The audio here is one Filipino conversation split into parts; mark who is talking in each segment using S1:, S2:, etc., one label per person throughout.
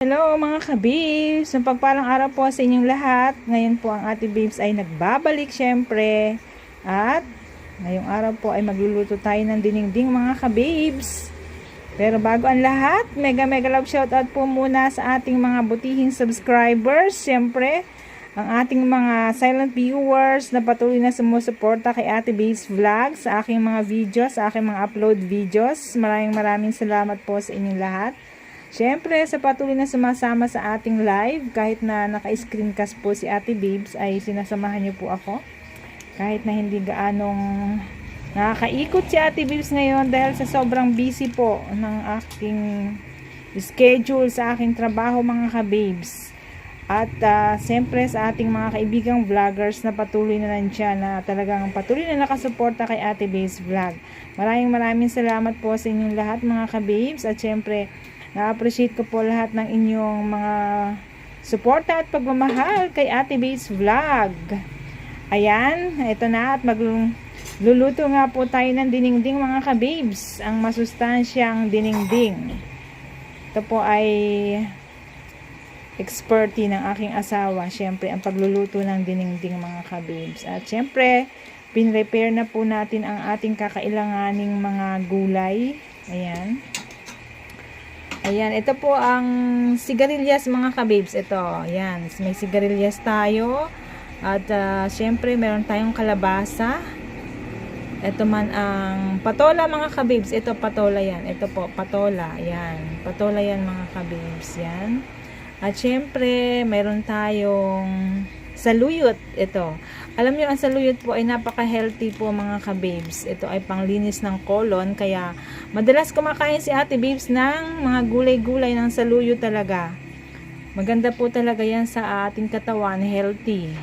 S1: Hello mga kabibs! Pagpalang araw po sa inyong lahat. Ngayon po ang Ate Babes ay nagbabalik syempre. At ngayong araw po ay magluluto tayo ng dinengding mga kabibs. Pero bago ang lahat, mega love shoutout po muna sa ating mga butihing subscribers. Syempre, ang ating mga silent viewers na patuloy na sumusuporta kay Ate Babes Vlog sa aking mga videos, sa aking mga upload videos. Maraming salamat po sa inyong lahat. Siyempre, sa patuloy na sumasama sa ating live, kahit na naka-screencast po si Ate Babes, ay sinasamahan niyo po ako. Kahit na hindi gaanong nakakaikot si Ate Babes ngayon dahil sa sobrang busy po ng aking schedule sa aking trabaho mga ka-babes. At siyempre sa ating mga kaibigang vloggers na patuloy na nandiyan, na talagang patuloy na nakasuporta kay Ate Babes Vlog. Maraming salamat po sa inyong lahat mga ka-babes. At siyempre, na-appreciate ko po lahat ng inyong mga suporta at pagmamahal kay Ate Babes Vlog. Ayan, ito na at magluluto nga po tayo ng dinengding mga kababes. Ang masustansyang dinengding. Ito po ay expertise ng aking asawa. Siyempre, ang pagluluto ng dinengding mga kababes. At siyempre, pinrepare na po natin ang ating kakailanganing mga gulay. Ayan. Ayan, ito po ang sigarilyas mga kababes. Ito, ayan, may sigarilyas tayo. At syempre, meron tayong kalabasa. Ito man ang patola mga kababes. Ito patola yan. Ito po, patola. Ayan, patola yan mga kababes. Yan. At syempre, meron tayong saluyot. Ito. Alam nyo, ang saluyot po ay napaka-healthy po mga ka-babes. Ito ay panglinis ng colon. Kaya, madalas kumakain si Ate Babes ng mga gulay-gulay ng saluyot talaga. Maganda po talaga yan sa ating katawan. Healthy.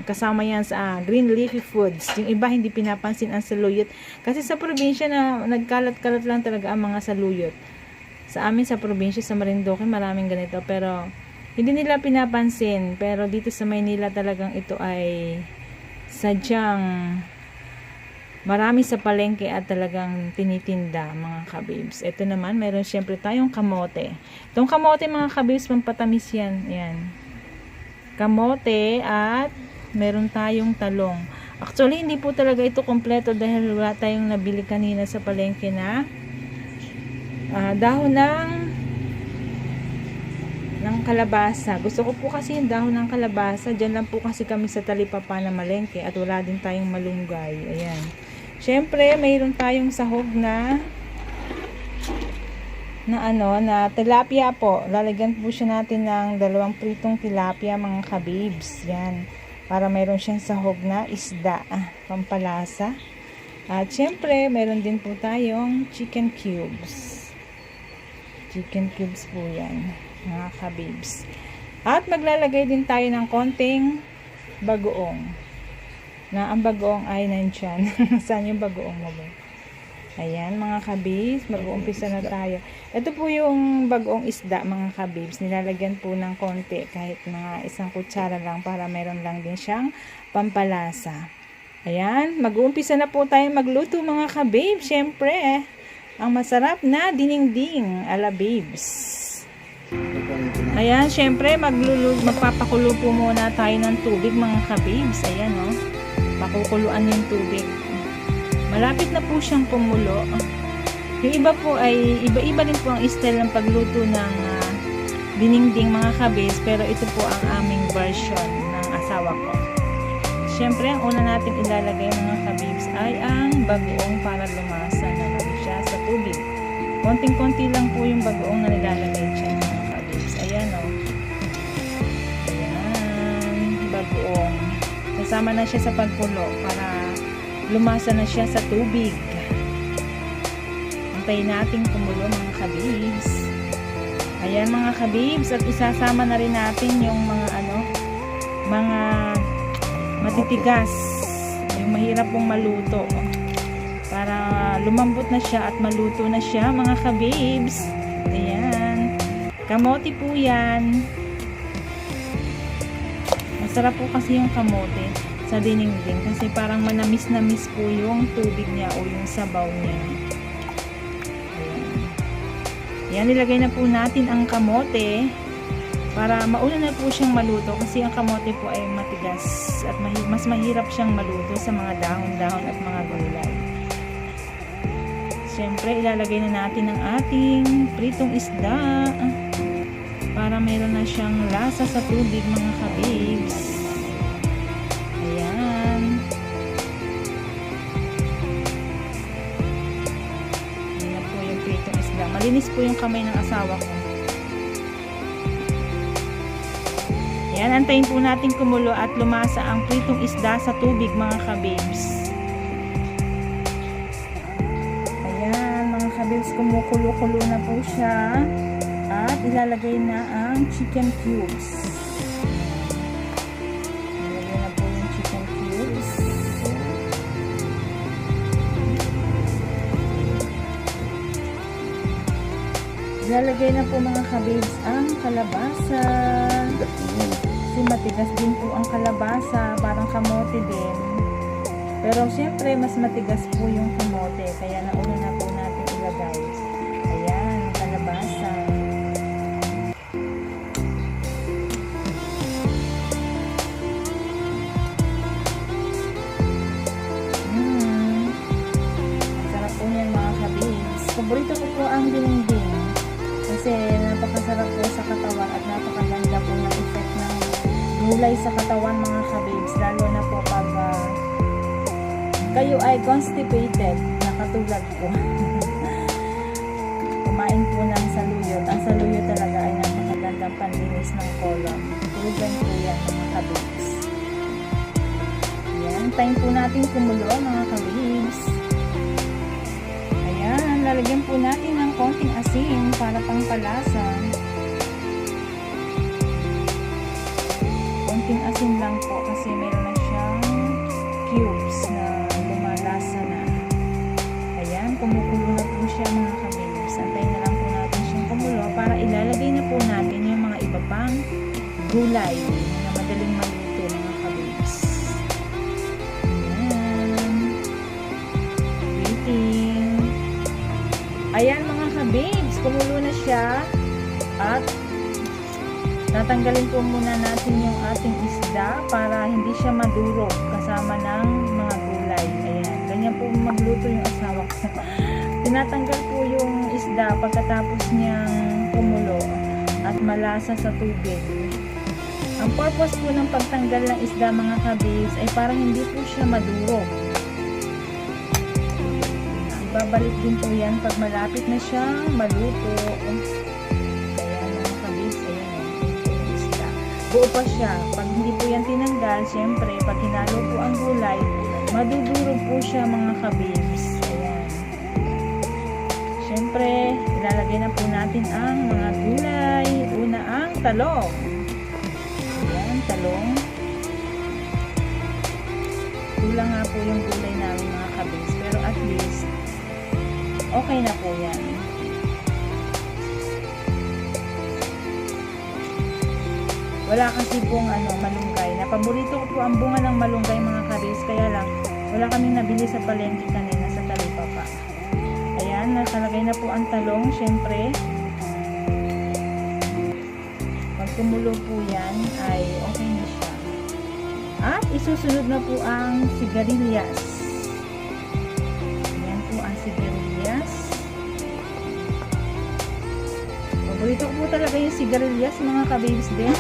S1: Kasama yan sa green leafy foods. Yung iba hindi pinapansin ang saluyot. Kasi sa probinsya na nagkalat-kalat lang talaga ang mga saluyot. Sa amin sa probinsya, sa Marinduque, maraming ganito. Pero, hindi nila pinapansin, pero dito sa Maynila talagang ito ay sadyang marami sa palengke at talagang tinitinda mga kababes. Ito naman, meron syempre tayong kamote. Itong kamote mga kababes, pampatamis yan. Ayan. Kamote at meron tayong talong. Actually, hindi po talaga ito kompleto dahil wala tayong nabili kanina sa palengke na dahon ng kalabasa. Gusto ko po kasi yung dahon ng kalabasa. Diyan lang po kasi kami sa Talipapa na malengke at wala din tayong malunggay. Ayan. Syempre, mayroon tayong sahog na tilapia po. Lalagyan po siya natin ng 2 pritong tilapia mga kababes. Yan. Para mayroon siyang sahog na isda. Pampalasa. At syempre, mayroon din po tayong chicken cubes. Chicken cubes po yan mga kababes. At maglalagay din tayo ng konting bagoong. Na ang bagoong ay nandyan. Saan yung bagoong mo ba? Ayan mga kababes, mag-uumpisa na tayo. Ito po yung bagoong isda mga kababes. Nilalagyan po ng konti, kahit mga 1 kutsara lang para meron lang din siyang pampalasa. Ayan, mag-uumpisa na po tayo magluto mga kababes. Siyempre, ang masarap na dinengding ala babes. Ayan, syempre magpapakulo po muna tayo ng tubig mga kababes. Ayan pakukuluan yung tubig. Malapit na po siyang kumulo. Yung iba po ay iba-iba din po ang style ng pagluto ng dinengding mga kababes, pero ito po ang aming version ng asawa ko. Syempre, ang una nating ilalagay mga kababes ay ang bagoong para lumasa naman siya sa tubig. Konting-konti lang po yung bagoong na nilalagay dyan. Ayan ayan, bagoong. Kasama na siya sa pagkulo para lumasa na siya sa tubig. Antayin natin kumulo mga kababes. Ayan mga kababes, at isasama na rin natin yung mga matitigas, yung mahirap pong maluto, para lumambot na siya at maluto na siya mga kababes. Ayan. Kamote po yan. Masarap po kasi yung kamote sa dinengding kasi parang manamis-namis po yung tubig niya o yung sabaw niya. Ayan. Ayan, nilagay na po natin ang kamote para mauna na po siyang maluto kasi ang kamote po ay matigas at mas mahirap siyang maluto sa mga dahon-dahon at mga gulay. Siyempre, ilalagay na natin ang ating pritong isda para mayroon na siyang lasa sa tubig, mga kabibs. Ayan. Ayan na po yung pritong isda. Malinis po yung kamay ng asawa ko. Ayan, antayin po natin kumulo at lumasa ang pritong isda sa tubig, mga kabibs. Kabibs, kumukulo-kulo na po siya at ilalagay na ang chicken cubes. Ilalagay na po yung chicken cubes. Ilalagay na po, mga kabibs, ang kalabasa. Kasi matigas din po ang kalabasa, parang kamote din. Pero syempre mas matigas po yung kamote, kaya nauna na po natin ilagay. Ayan, kalabasa. Sarap po niyan, mga kabibs. Paborito ko po ang dinding kasi napakasarap po sa katawan at napakaganda po ng effect ng gulay sa katawan, mga kabibs, lalo na po pag kayo ay constipated na katulad ko. Kumain po ng saluyot. Ang saluyot talaga ay napakagandang panlinis ng colon. Proven po yan, mga kabibs. Ayan, time po natin kumulo, mga kabibs. Ayan, lalagyan po natin ng konting asin para pangpalasa. Konting asin lang po kasi meron na siyang cubes na lumalasa na. Ayan, kumukulo na po siya, mga kabibs. Antayin na lang po natin siyang kumulo para ilalagay na po natin yung mga iba pang gulay na madaling maluto, mga kabibs. Ayan. Waiting. Ayan, mga kabibs, kumulo na siya at tatanggalin po muna natin yung ating isda para hindi siya madurog kasama ng mga gulay. Ayan, ganyan po magluto yung asawa ko. Tinatanggal po yung isda pagkatapos niyang kumulo at malasa sa tubig. Ang purpose po ng pagtanggal ng isda, mga kabibs, ay para hindi po siya madurog. Ibabalik din po yan pag malapit na siyang maluto. Buo pa siya. Pag hindi po yan tinanggal, syempre, pag hinalo po ang gulay, madudurog po siya, mga kabibs. Ayan. Syempre, ilalagay na po natin ang mga gulay. Una ang talong. Ayan, talong. Kulang nga po yung gulay namin, mga kabibs. Pero at least, okay na po yan. Wala kasi pong malunggay. Paborito ko po ang bunga ng malunggay, mga kabibs. Kaya lang, wala kaming nabili sa palengke kanina sa talipapa. Ayan, nakalagay na po ang talong. Syempre, pag kumulo po yan, ay okay na siya. At isusunod na po ang sigarilyas. Ayan po ang sigarilyas. Paborito ko po talaga yung sigarilyas, mga kabibs din.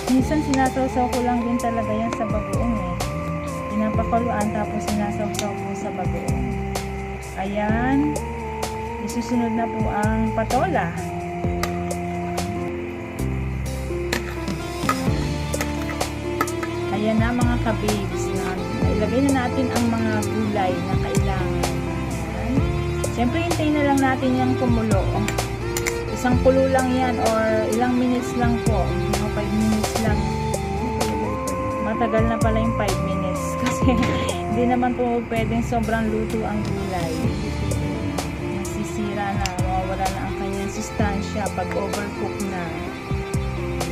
S1: Minsan sinasawsaw ko lang din talaga yan sa bagoong pinapakuluan tapos sinasawsaw po sa bagoong. Ayan. Isusunod na po ang patola. Ayan na, mga kabibs. Ilagay na natin ang mga gulay na kailangan. Ayan. Siyempre, hintayin na lang natin yung kumulo. Isang kulo lang yan or ilang minutes lang po. Mga 5 minutes lang. Matagal na pala yung 5 minutes. Kasi hindi naman po pwedeng sobrang luto ang gulay. Masisira na. Mawawala na ang kanyang sustansya pag overcook na.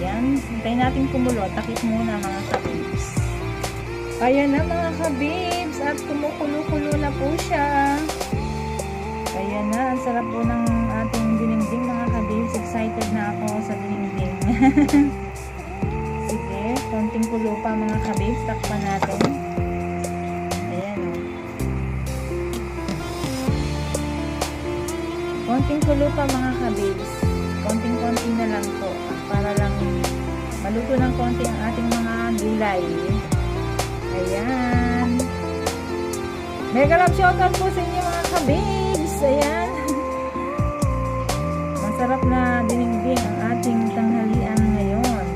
S1: Ayan. Hintayin natin kumulo. Takip muna, mga kabibs. Ayan na, mga kabibs. At kumukulo-kulo na po siya. Ayan na. Ang sarap po ng ating dinengding, mga excited na ako sa dinding. Sige, konting kulo pa mga kabibs. Takpan natin. Ayan o. Konting kulo pa mga kabibs. Konting-konti na lang po. Para lang maluto ng konti ang ating mga gulay. Ayan. Mega love shoutout po sa inyo mga kabibs. Ayan. Masarap na dinigdig ang ating tanghalian ngayon.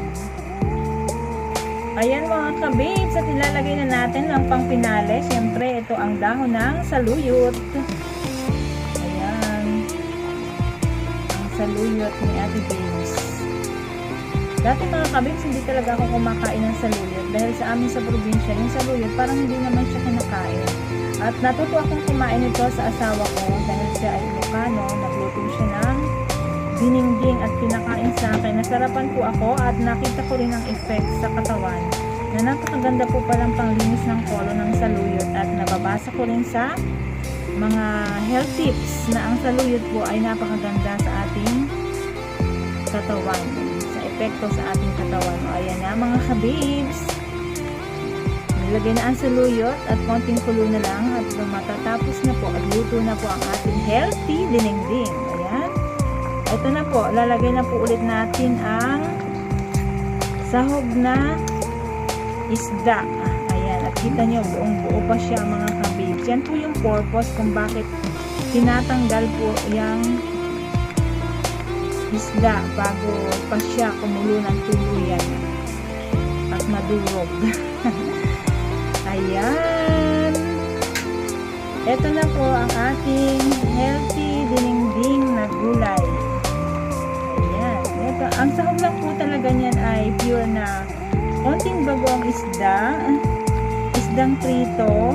S1: Ayan mga kabibs. At ilalagay na natin ang pangpinale. Siyempre ito ang dahon ng saluyot. Ayan. Ang saluyot ni Ate Babes. Dati mga kabibs, hindi talaga ako kumakain ng saluyot dahil sa amin sa probinsya, yung saluyot parang hindi naman siya kinakain. At natuto akong kumain ito sa asawa ko dahil siya ay Ilocano, nagluto siya ng diningding at pinakain sa akin. Nasarapan po ako at nakita ko rin ang effect sa katawan na napakaganda po palang panglinis ng kolon ng saluyot at nababasa ko rin sa mga health tips na ang saluyot po ay napakaganda sa ating katawan. Epekto sa ating katawan. O, ayan na mga kabibs. Nilagay na ang saluyot at konting kulo na lang at matatapos na po at luto na po ang ating healthy dinengding. Ayan. Ito na po. Lalagay na po ulit natin ang sahog na isda. Ayan. At kita nyo, buong buo pa siya mga kabibs. Yan po yung purpose kung bakit tinatanggal po yung isda bago pa siya kumulo ng tuluyan at madurog. Ayan. Ito na po ang ating healthy dinengding na gulay. Ayan. Ito, ang sahog lang po talaga niyan ay pure na konting bagong isda, isdang prito,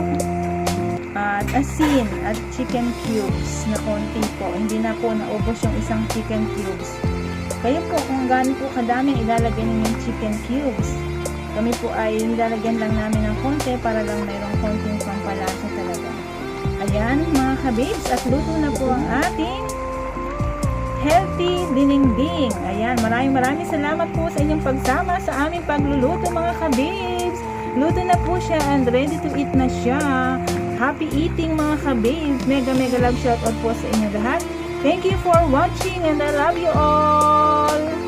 S1: at asin at chicken cubes na konti po. Hindi na po naubos yung isang chicken cubes. Kayo po kung gaano po kadaming ilalagay ninyo yung chicken cubes. Kami po ay nilalagyan lang namin ng konti para lang mayroong konting pampalasa talaga. Ayan mga kabibs, at luto na po ang ating healthy dinengding. Ayan, maraming salamat po sa inyong pagsama sa aming pagluluto mga kabibs. Luto na po siya and ready to eat na siya. Happy eating mga kabibs. Mega love shoutout po sa inyo lahat. Thank you for watching and I love you all.